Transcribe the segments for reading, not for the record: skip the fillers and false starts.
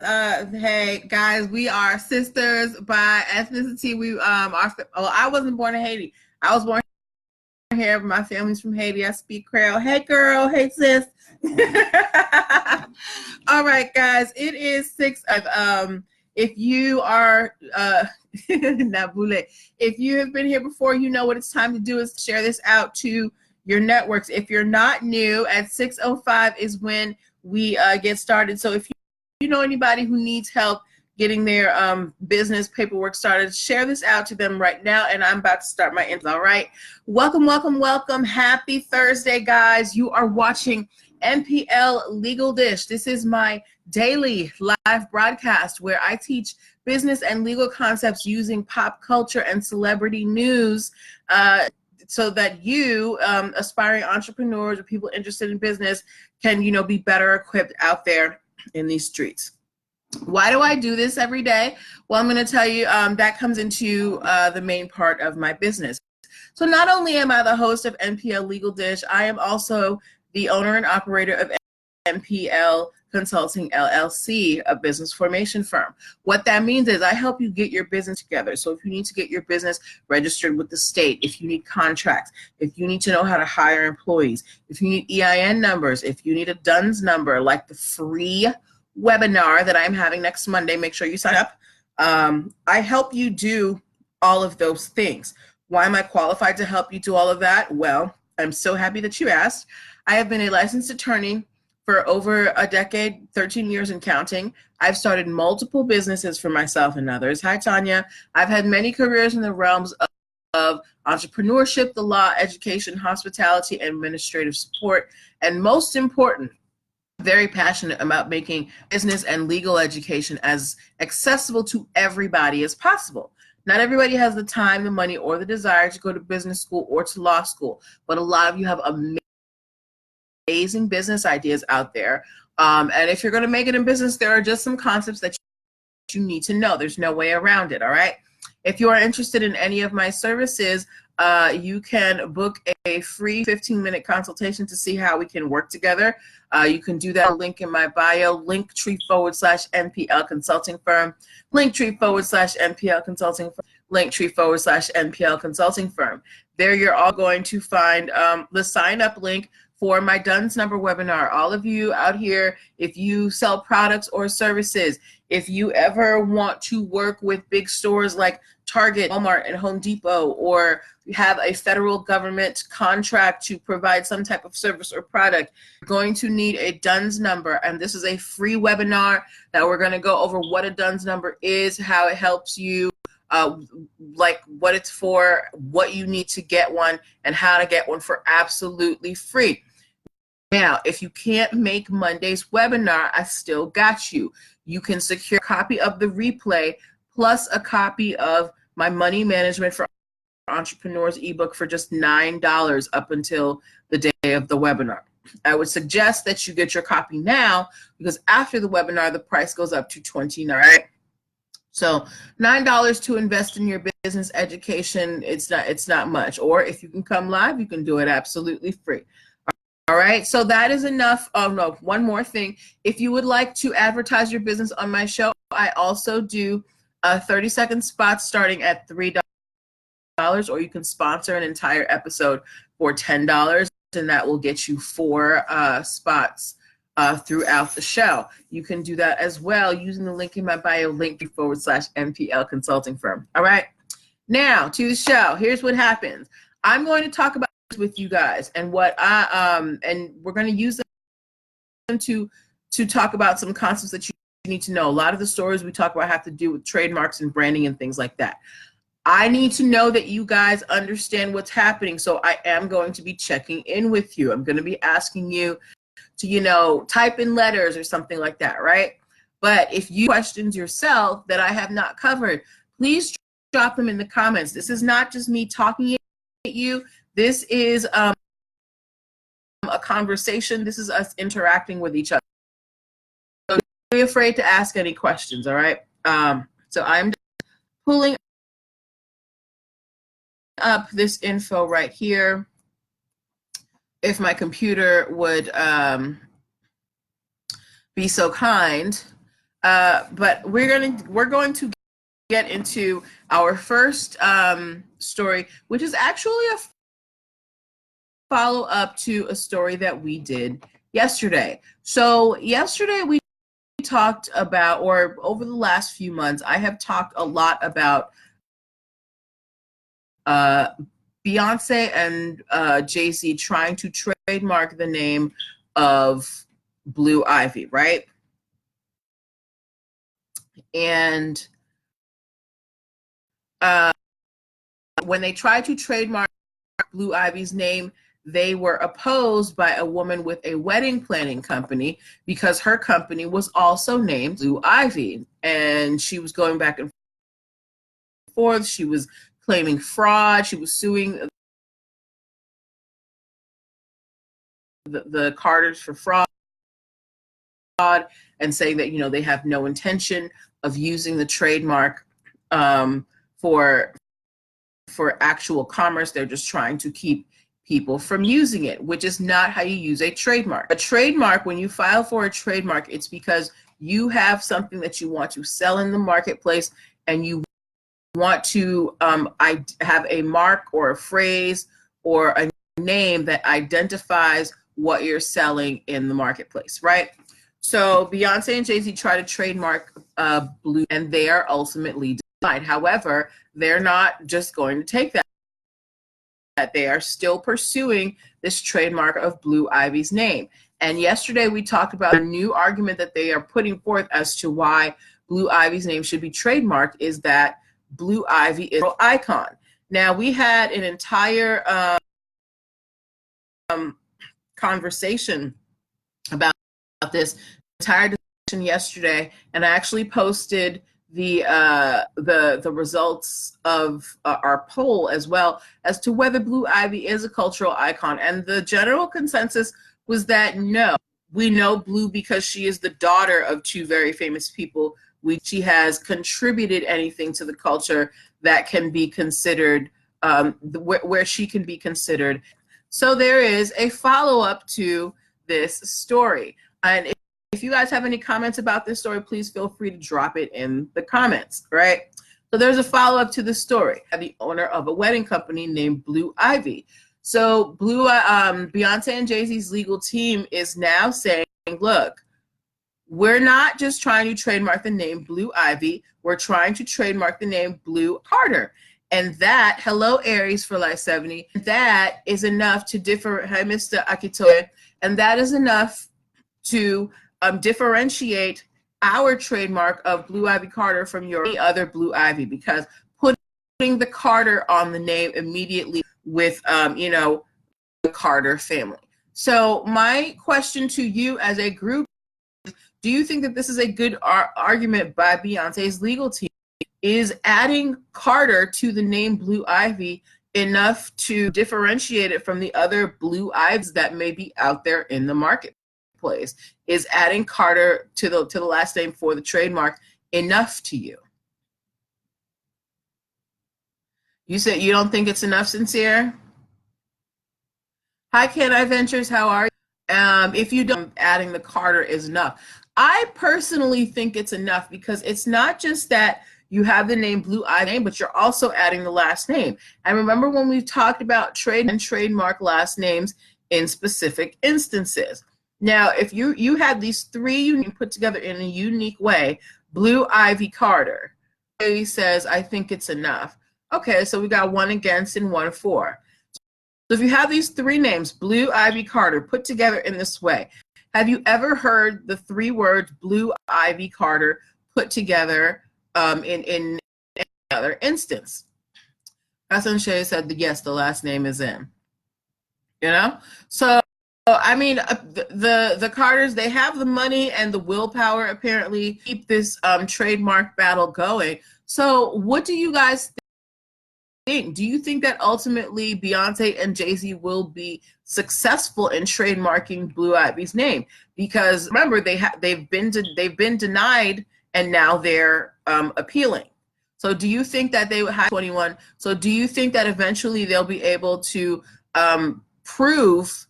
Hey guys, we are sisters by ethnicity. Well, I wasn't born in Haiti. I was born here, but my family's from Haiti. I speak Creole. Hey girl, hey sis. All right, guys, it is six of if you are Nabule, if you have been here before, you know what it's time to do is share this out to your networks. If you're not new, at 6:05 is when we get started. So if you know anybody who needs help getting their business paperwork started, share this out to them right now. And I'm about to start my intro. All right. Welcome, welcome, welcome. Happy Thursday, guys. You are watching NPL Legal Dish. This is my daily live broadcast where I teach business and legal concepts using pop culture and celebrity news so that you, aspiring entrepreneurs or people interested in business, can, be better equipped out there in these streets. Why do I do this every day? Well, I'm going to tell you that comes into the main part of my business. So not only am I the host of NPL Legal Dish, I am also the owner and operator of NPL Consulting LLC, a business formation firm. What that means is I help you get your business together. So if you need to get your business registered with the state, if you need contracts, if you need to know how to hire employees, if you need EIN numbers, if you need a DUNS number, like the free webinar that I'm having next Monday, make sure you sign up. I help you do all of those things. Why am I qualified to help you do all of that? Well, I'm so happy that you asked. I have been a licensed attorney for over a decade, 13 years and counting. I've started multiple businesses for myself and others. Hi, Tanya. I've had many careers in the realms of entrepreneurship, the law, education, hospitality, and administrative support. And most important, very passionate about making business and legal education as accessible to everybody as possible. Not everybody has the time, the money, or the desire to go to business school or to law school, but a lot of you have amazing business ideas out there. And if you're going to make it in business, there are just some concepts that you need to know. There's no way around it, all right? If you are interested in any of my services, you can book a free 15-minute consultation to see how we can work together. You can do that link in my bio, Linktree/NPL Consulting Firm, Linktree/NPL Consulting Firm, Linktree/NPL Consulting Firm. There you're all going to find the sign up link for my DUNS number webinar. All of you out here, if you sell products or services, if you ever want to work with big stores like Target, Walmart, and Home Depot, or you have a federal government contract to provide some type of service or product, you're going to need a DUNS number. And this is a free webinar that we're going to go over what a DUNS number is, how it helps you, like what it's for, what you need to get one, and how to get one for absolutely free. Now, if you can't make Monday's webinar, I still got you. You can secure a copy of the replay plus a copy of my Money Management for Entrepreneurs ebook for just $9 up until the day of the webinar. I would suggest that you get your copy now because after the webinar, the price goes up to $29. Right? So $9 to invest in your business education, it's not much. Or if you can come live, you can do it absolutely free. All right, so that is enough. Oh no, one more thing. If you would like to advertise your business on my show, I also do 30-second spots starting at $3, or you can sponsor an entire episode for $10, and that will get you 4 spots throughout the show. You can do that as well using the link in my bio, Linktree/NPL Consulting Firm. All right, now to the show. Here's what happens. I'm going to talk about with you guys and what and we're going to use them to talk about some concepts that you need to know. A lot of the stories we talk about have to do with trademarks and branding and things like that. I need to know that you guys understand what's happening, so I am going to be checking in with you. I'm going to be asking you to, type in letters or something like that, right? But if you have questions yourself that I have not covered, please drop them in the comments. This is not just me talking at you. This is a conversation. This is us interacting with each other. So don't be afraid to ask any questions, all right? So I'm pulling up this info right here. If my computer would be so kind, But we're going to get into our first story, which is actually a follow up to a story that we did yesterday. So yesterday we talked about, or over the last few months, I have talked a lot about Beyonce and Jay-Z trying to trademark the name of Blue Ivy, right? And when they tried to trademark Blue Ivy's name, they were opposed by a woman with a wedding planning company because her company was also named Blue Ivy. And she was going back and forth. She was claiming fraud. She was suing the Carters for fraud and saying that, you know, they have no intention of using the trademark for actual commerce. They're just trying to keep people from using it, which is not how you use a trademark. A trademark, when you file for a trademark, it's because you have something that you want to sell in the marketplace and you want to have a mark or a phrase or a name that identifies what you're selling in the marketplace, right? So Beyonce and Jay-Z try to trademark Blue, and they are ultimately denied. However, they're not just going to take that. They are still pursuing this trademark of Blue Ivy's name. And yesterday we talked about a new argument that they are putting forth as to why Blue Ivy's name should be trademarked is that Blue Ivy is an icon. Now, we had an entire conversation about this entire discussion yesterday, and I actually posted the results of our poll as well as to whether Blue Ivy is a cultural icon. And the general consensus was that no. We know Blue because she is the daughter of two very famous people. She has contributed anything to the culture that can be considered, where she can be considered. So there is a follow-up to this story. And if you guys have any comments about this story, please feel free to drop it in the comments, right? So there's a follow-up to the story. The owner of a wedding company named Blue Ivy. So Beyonce and Jay-Z's legal team is now saying, look, we're not just trying to trademark the name Blue Ivy. We're trying to trademark the name Blue Carter. And that, hello Aries for Life 70, that is enough to differ, hi Mr. Akitoye, and that is enough to differentiate our trademark of Blue Ivy Carter from your other Blue Ivy, because putting the Carter on the name immediately with, you know, the Carter family. So my question to you as a group, do you think that this is a good argument by Beyonce's legal team? Is adding Carter to the name Blue Ivy enough to differentiate it from the other Blue Ivies that may be out there in the marketplace? Is adding Carter to the last name for the trademark enough to you? You said you don't think it's enough, Sincere? Hi, Can I Ventures, how are you? If you don't, adding the Carter is enough. I personally think it's enough because it's not just that you have the name Blue Ivy, but you're also adding the last name. And remember when we talked about trade and trademark last names in specific instances. Now, if you had these three you put together in a unique way, Blue Ivy Carter, he says, I think it's enough. Okay, so we got one against and one for. So if you have these three names, Blue Ivy Carter, put together in this way, have you ever heard the three words Blue Ivy Carter put together in any other instance? Hassan Shay said that yes, the last name is in. You know? So, I mean, the Carters, they have the money and the willpower, apparently, to keep this trademark battle going. So what do you guys think? Do you think that ultimately Beyonce and Jay-Z will be successful in trademarking Blue Ivy's name? Because remember, they've been denied, and now they're appealing. So do you think that they would have 21? So do you think that eventually they'll be able to prove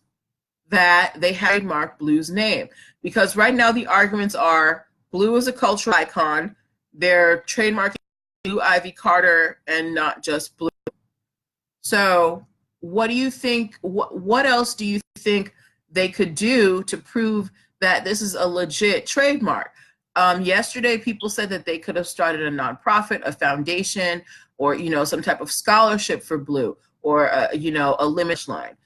that they trademarked Blue's name? Because right now the arguments are Blue is a cultural icon. They're trademarking Blue Ivy Carter and not just blue. So what do you think, what else do you think they could do to prove that this is a legit trademark? Yesterday, people said that they could have started a nonprofit, a foundation, or, you know, some type of scholarship for blue, or, you know, a limit line.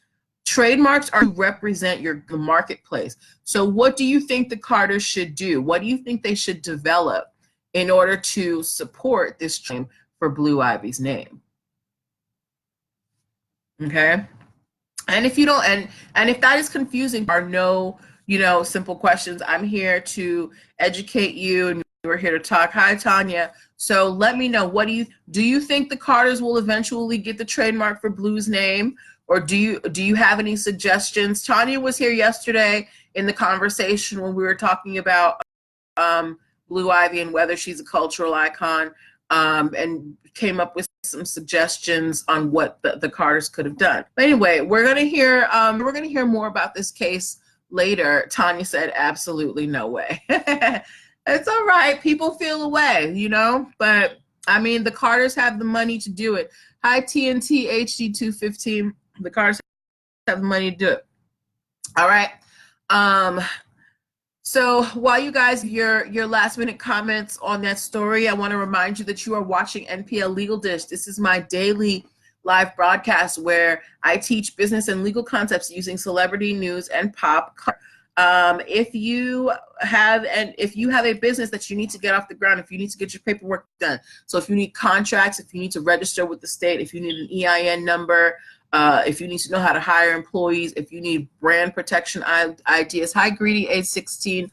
Trademarks are to represent the marketplace. So what do you think the Carters should do? What do you think they should develop in order to support this claim for Blue Ivy's name? Okay. And if you don't, and if that is confusing, there are no, you know, simple questions. I'm here to educate you, and we're here to talk. Hi, Tanya. So let me know, what do you think the Carters will eventually get the trademark for Blue's name, or do you have any suggestions? Tanya was here yesterday in the conversation when we were talking about Blue Ivy and whether she's a cultural icon, and came up with some suggestions on what the Carters could have done. But anyway, we're gonna hear more about this case later. Tanya said, absolutely no way. It's all right. People feel away, you know, but I mean, the Carters have the money to do it. Hi, TNT HD 215. The Carters have the money to do it. All right. So while you guys, your last minute comments on that story, I want to remind you that you are watching NPL Legal Dish. This is my daily live broadcast where I teach business and legal concepts using celebrity news and pop culture. If you have a business that you need to get off the ground, if you need to get your paperwork done, so if you need contracts, if you need to register with the state, if you need an EIN number, if you need to know how to hire employees, if you need brand protection ideas, hi Greedy age 16,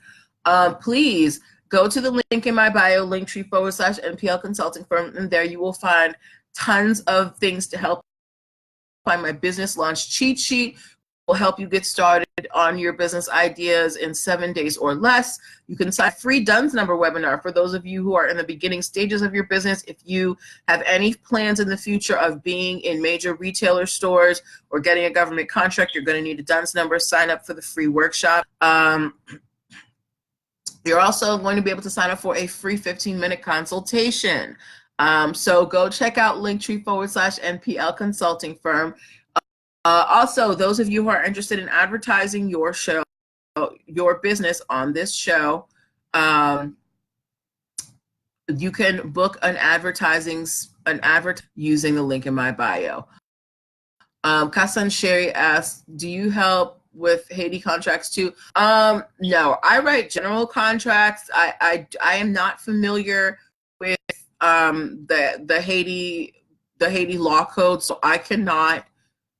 please go to the link in my bio, Linktree/NPL Consulting Firm, and there you will find tons of things to help. Find my business launch cheat sheet. Will help you get started on your business ideas in 7 days or less. You can sign a free DUNS number webinar for those of you who are in the beginning stages of your business. If you have any plans in the future of being in major retailer stores or getting a government contract, you're going to need a DUNS number. Sign up for the free workshop. You're also going to be able to sign up for a free 15-minute consultation. So go check out Linktree/NPL Consulting Firm. Also, those of you who are interested in advertising your show, your business on this show, you can book an advert using the link in my bio. Kasan Sherry asks, do you help with Haiti contracts too? No, I write general contracts. I am not familiar with the Haiti law code, so I cannot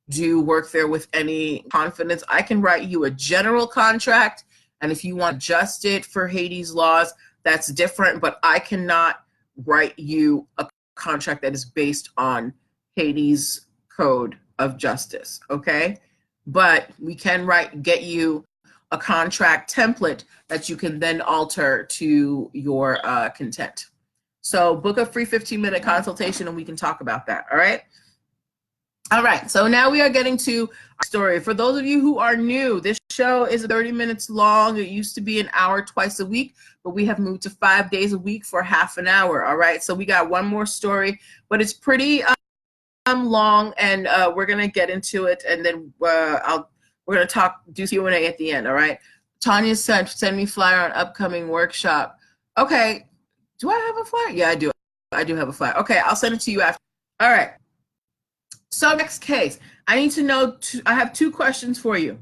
do work there with any confidence. I can write you a general contract, and if you want to adjust it for Haiti's laws, that's different, but I cannot write you a contract that is based on Haiti's code of justice, okay? But we can get you a contract template that you can then alter to your content. So book a free 15-minute consultation and we can talk about that, all right? All right, so now we are getting to our story. For those of you who are new, this show is 30 minutes long. It used to be an hour twice a week, but we have moved to 5 days a week for half an hour, all right? So we got one more story, but it's pretty long, and we're gonna get into it, and then we're gonna do Q&A at the end, all right? Tanya said, send me flyer on upcoming workshop. Okay, do I have a flyer? Yeah, I do. I do have a flyer. Okay, I'll send it to you after. All right. So next case, I need to know, I have two questions for you.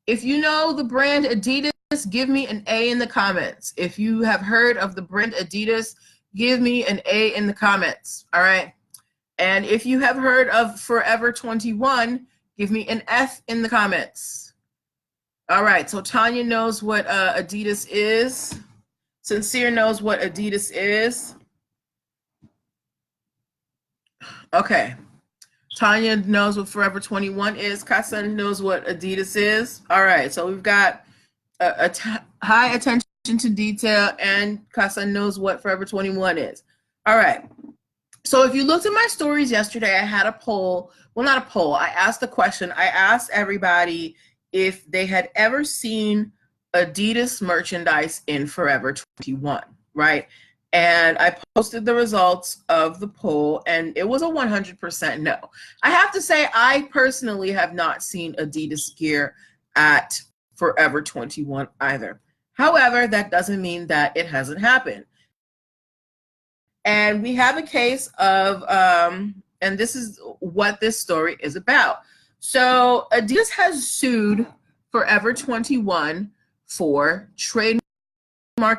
If you know the brand Adidas, give me an A in the comments. If you have heard of the brand Adidas, give me an A in the comments, all right? And if you have heard of Forever 21, give me an F in the comments. All right, so Tanya knows what Adidas is. Sincere knows what Adidas is. Okay. Tanya knows what Forever 21 is. Kasan knows what Adidas is. All right, so we've got high attention to detail, and Kasan knows what Forever 21 is. All right, so if you looked at my stories yesterday, I had a poll. Well, not a poll. I asked a question. I asked everybody if they had ever seen Adidas merchandise in Forever 21, right? And I posted the results of the poll, and it was a 100% no. I have to say, I personally have not seen Adidas gear at Forever 21 either. However, that doesn't mean that it hasn't happened. And we have a case of, and this is what this story is about. So Adidas has sued Forever 21 for trademark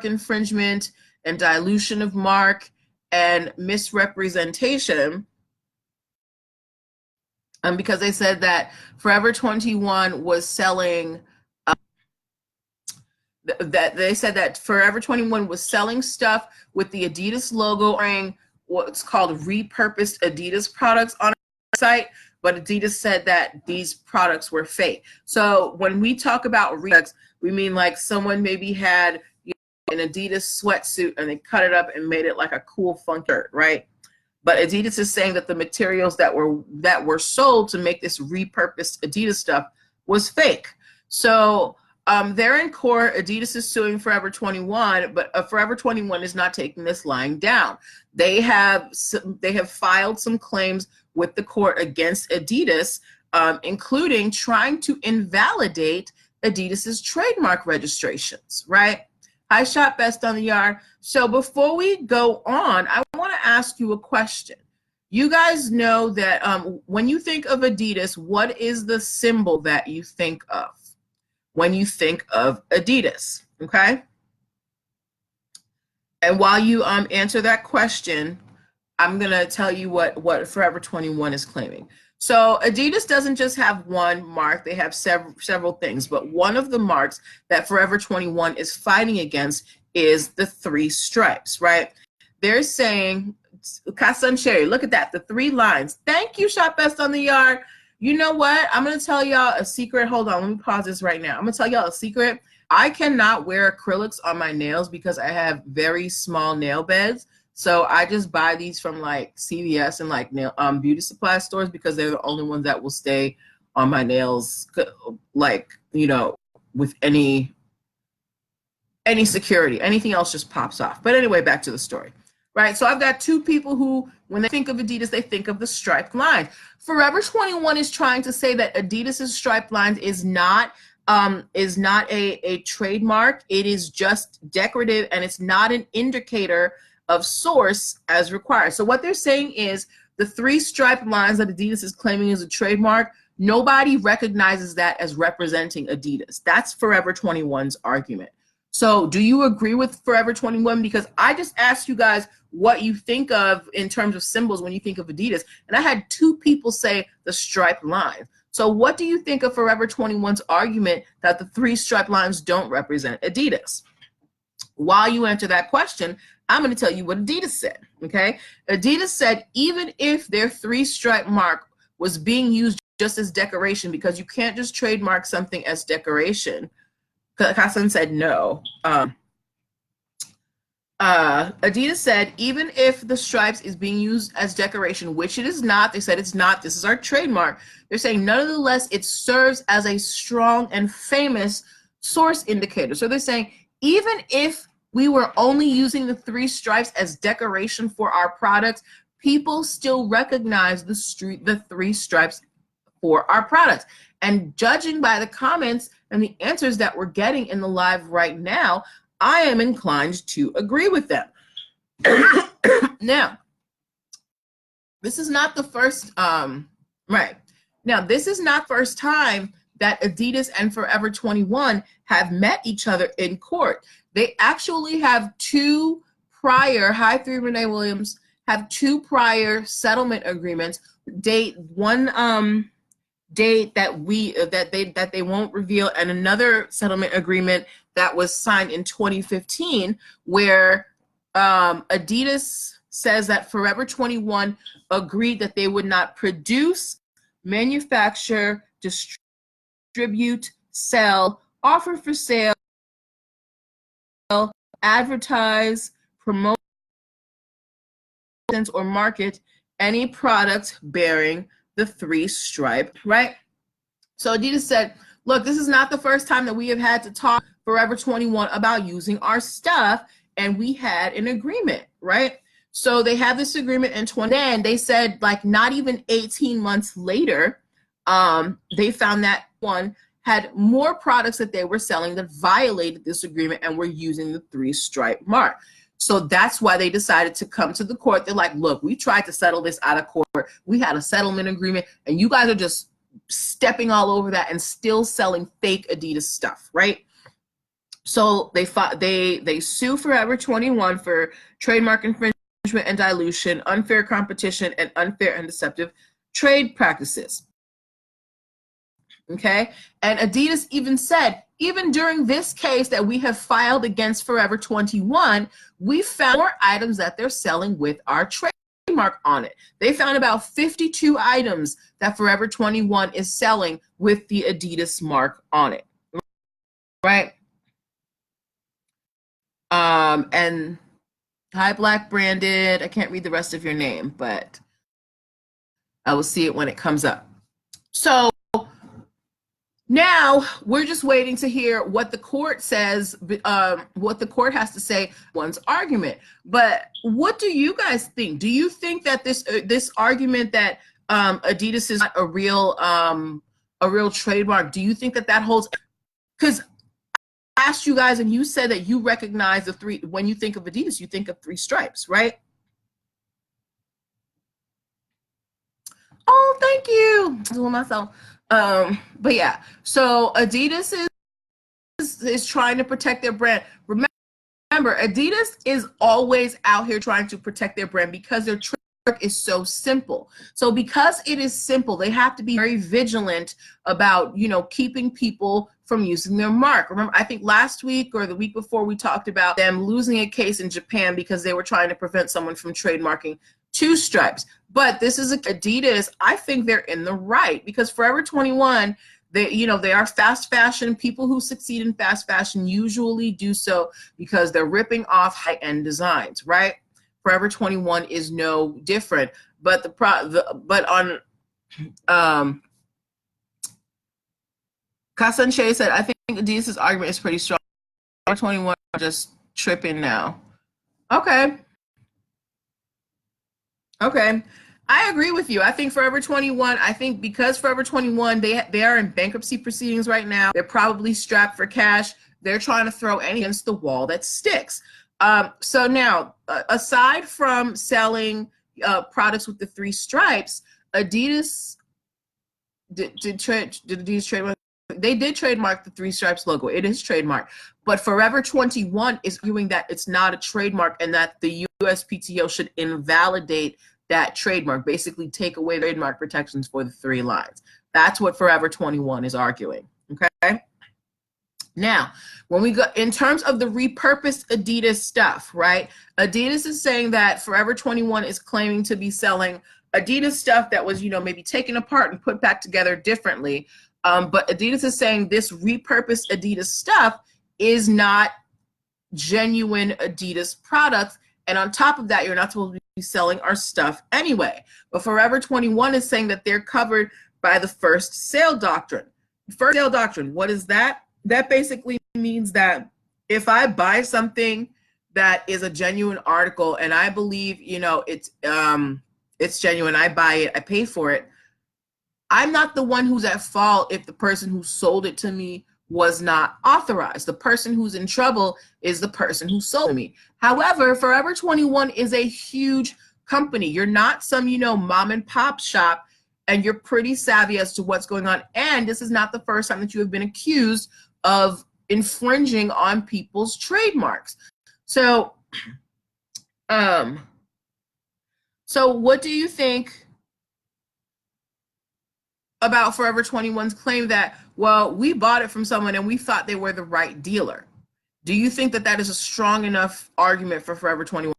infringement and dilution of mark and misrepresentation, because they said that Forever 21 was selling Forever 21 was selling stuff with the Adidas logo, wearing what's called repurposed Adidas products on our site, but Adidas said that these products were fake. So when we talk about repurposed, we mean like someone maybe had an Adidas sweatsuit and they cut it up and made it like a cool fun shirt, right? But Adidas is saying that the materials that were sold to make this repurposed Adidas stuff was fake. So they're in court. Adidas is suing Forever 21, but Forever 21 is not taking this lying down. They have filed some claims with the court against Adidas, including trying to invalidate Adidas's trademark registrations, right? Hi, Shop Best on the Yard. So before we go on, I want to ask you a question. You guys know that when you think of Adidas, what is the symbol that you think of when you think of Adidas, okay? And while you answer that question, I'm going to tell you what Forever 21 is claiming. So Adidas doesn't just have one mark, they have several things, but one of the marks that Forever 21 is fighting against is the 3 stripes, right? They're saying, Casa and Sherry, look at that, the 3 lines. Thank you, Shop Best on the Yard. You know what? I'm going to tell y'all a secret. Hold on, let me pause this right now. I'm going to tell y'all a secret. I cannot wear acrylics on my nails because I have very small nail beds. So I just buy these from like CVS and like nail beauty supply stores because they're the only ones that will stay on my nails, like, you know, with any security. Anything else just pops off. But anyway, back to the story. Right, so I've got 2 people who, when they think of Adidas, they think of the striped line. Forever 21 is trying to say that Adidas's striped lines is not a trademark. It is just decorative, and it's not an indicator of source as required. So what they're saying is the 3 striped lines that Adidas is claiming is a trademark, nobody recognizes that as representing Adidas. That's Forever 21's argument. So do you agree with Forever 21? Because I just asked you guys what you think of in terms of symbols when you think of Adidas, and I had 2 people say the striped lines. So what do you think of Forever 21's argument that the 3 striped lines don't represent Adidas? While you answer that question, I'm going to tell you what Adidas said, okay? Adidas said even if their 3 stripe mark was being used just as decoration, because you can't just trademark something as decoration, Hassan said no. Adidas said even if the stripes is being used as decoration, which it is not, they said it's not, this is our trademark, they're saying nonetheless it serves as a strong and famous source indicator. So they're saying even if we were only using the 3 stripes as decoration for our products, people still recognize the 3 stripes for our products. And judging by the comments and the answers that we're getting in the live right now, I am inclined to agree with them. Now, this is not the first, right. Now, this is not first time that Adidas and Forever 21 have met each other in court. They actually have 2 prior, hi 3 Renee Williams, have 2 prior settlement agreements. One date that they won't reveal, and another settlement agreement that was signed in 2015 where Adidas says that Forever 21 agreed that they would not produce, manufacture, distribute, sell, offer for sale, advertise, promote, or market any product bearing the 3 stripe, right? So Adidas said, look, this is not the first time that we have had to talk Forever 21 about using our stuff, and we had an agreement, right? So they have this agreement in 20, and they said like not even 18 months later, they found that one had more products that they were selling that violated this agreement and were using the 3-stripe mark. So that's why they decided to come to the court. They're like, look, we tried to settle this out of court. We had a settlement agreement, and you guys are just stepping all over that and still selling fake Adidas stuff, right? So they sue Forever 21 for trademark infringement and dilution, unfair competition, and unfair and deceptive trade practices. Okay, and Adidas even said, even during this case that we have filed against Forever 21, we found more items that they're selling with our trademark on it. They found about 52 items that Forever 21 is selling with the Adidas mark on it, right? And hi, Black Branded. I can't read the rest of your name, but I will see it when it comes up. So now we're just waiting to hear what the court says, what the court has to say, one's argument. But what do you guys think? Do you think that this argument that Adidas is not a real trademark, do you think that that holds? Because I asked you guys, and you said that you recognize the three. When you think of Adidas, you think of 3 stripes, right? Oh, thank you. Doing myself. But yeah, so Adidas is trying to protect their brand. Remember, Adidas is always out here trying to protect their brand because their trademark is so simple. So because it is simple, they have to be very vigilant about, you know, keeping people from using their mark. Remember, I think last week or the week before we talked about them losing a case in Japan because they were trying to prevent someone from trademarking 2 stripes. But this is Adidas. I think they're in the right because Forever 21, they are fast fashion. People who succeed in fast fashion usually do so because they're ripping off high-end designs, right? Forever 21 is no different. But Kasan Shea said, I think Adidas' argument is pretty strong. Forever 21 are just tripping now. Okay. Okay, I agree with you. I think Forever 21, I think because Forever 21, they are in bankruptcy proceedings right now. They're probably strapped for cash. They're trying to throw any against the wall that sticks. So now, aside from selling products with the 3 stripes, Adidas did Adidas trademark? They did trademark the 3 stripes logo. It is trademark. But Forever 21 is arguing that it's not a trademark and that the USPTO should invalidate that trademark, basically take away trademark protections for the 3 lines. That's what Forever 21 is arguing, okay? Now, when we go in terms of the repurposed Adidas stuff, right? Adidas is saying that Forever 21 is claiming to be selling Adidas stuff that was, maybe taken apart and put back together differently. But Adidas is saying this repurposed Adidas stuff is not genuine Adidas products. And on top of that, you're not supposed to be selling our stuff anyway. But Forever 21 is saying that they're covered by the first sale doctrine. First sale doctrine, what is that? That basically means that if I buy something that is a genuine article and I believe, it's genuine, I buy it, I pay for it, I'm not the one who's at fault if the person who sold it to me was not authorized. The person who's in trouble is the person who sold me. However, Forever 21 is a huge company. You're not some, mom and pop shop, and you're pretty savvy as to what's going on. And this is not the first time that you have been accused of infringing on people's trademarks. So, so what do you think about Forever 21's claim that, well, we bought it from someone and we thought they were the right dealer? Do you think that that is a strong enough argument for Forever 21?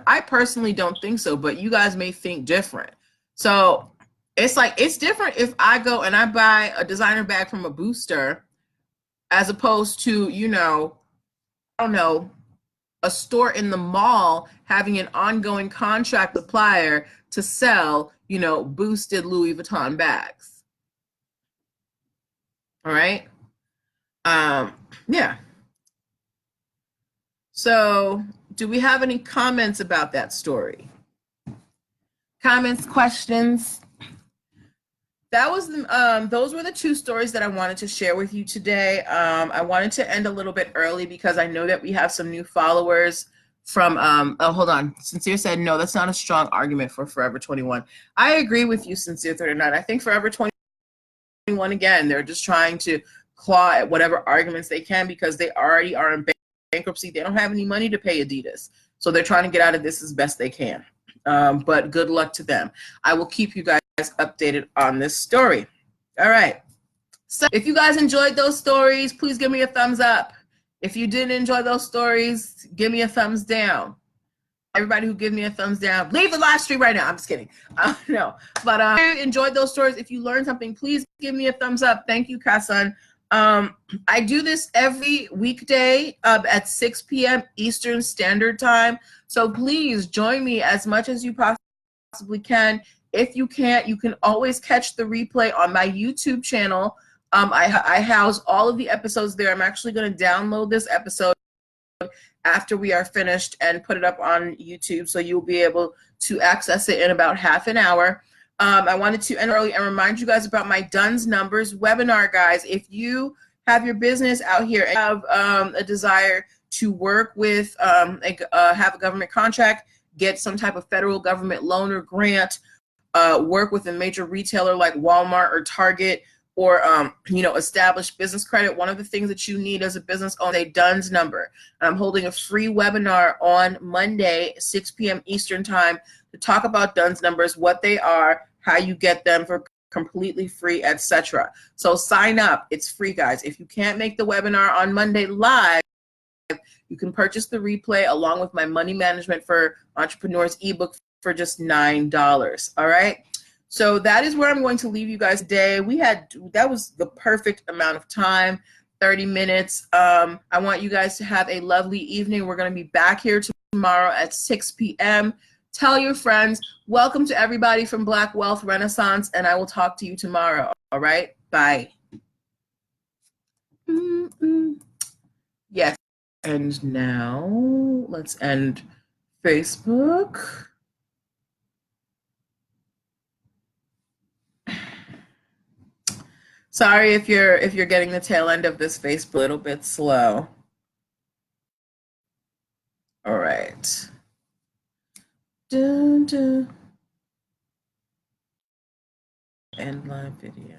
I personally don't think so, but you guys may think different. So it's like, it's different if I go and I buy a designer bag from a booster as opposed to, I don't know, a store in the mall having an ongoing contract supplier to sell, boosted Louis Vuitton bags. All right. Yeah. So do we have any comments about that story? Comments, questions? That was those were the two stories that I wanted to share with you today. I wanted to end a little bit early because I know that we have some new followers from oh, hold on. Sincere said no, that's not a strong argument for Forever 21. I agree with you, Sincere 39. I think Forever 21, again, they're just trying to claw at whatever arguments they can because they already are in bankruptcy. They don't have any money to pay Adidas, so they're trying to get out of this as best they can. But good luck to them. I will keep you guys updated on this story. All right. So if you guys enjoyed those stories, please give me a thumbs up. If you didn't enjoy those stories, give me a thumbs down. Everybody who gives me a thumbs down, leave the live stream right now. I'm just kidding. No, but if you enjoyed those stories, if you learned something, please give me a thumbs up. Thank you, Kasan. I do this every weekday at 6 p.m. Eastern Standard Time. So please join me as much as you possibly can. If you can't, you can always catch the replay on my YouTube channel. I house all of the episodes there. I'm actually going to download this episode after we are finished and put it up on YouTube, so you'll be able to access it in about half an hour. I wanted to end early and remind you guys about my DUNS numbers webinar, guys. If you have your business out here and have a desire to work with, have a government contract, get some type of federal government loan or grant, work with a major retailer like Walmart or Target, or establish business credit, one of the things that you need as a business owner is a DUNS number. I'm holding a free webinar on Monday, 6 p.m. Eastern Time, to talk about DUNS numbers, what they are, how you get them for completely free, etc. So sign up. It's free, guys. If you can't make the webinar on Monday live, you can purchase the replay along with my Money Management for Entrepreneurs ebook for just $9. All right. So that is where I'm going to leave you guys today. That was the perfect amount of time, 30 minutes. I want you guys to have a lovely evening. We're going to be back here tomorrow at 6 p.m. Tell your friends. Welcome to everybody from Black Wealth Renaissance, and I will talk to you tomorrow. All right? Bye. Yes. And now let's end Facebook. Sorry if you're getting the tail end of this Facebook a little bit slow. All right. Dun, dun. End live video.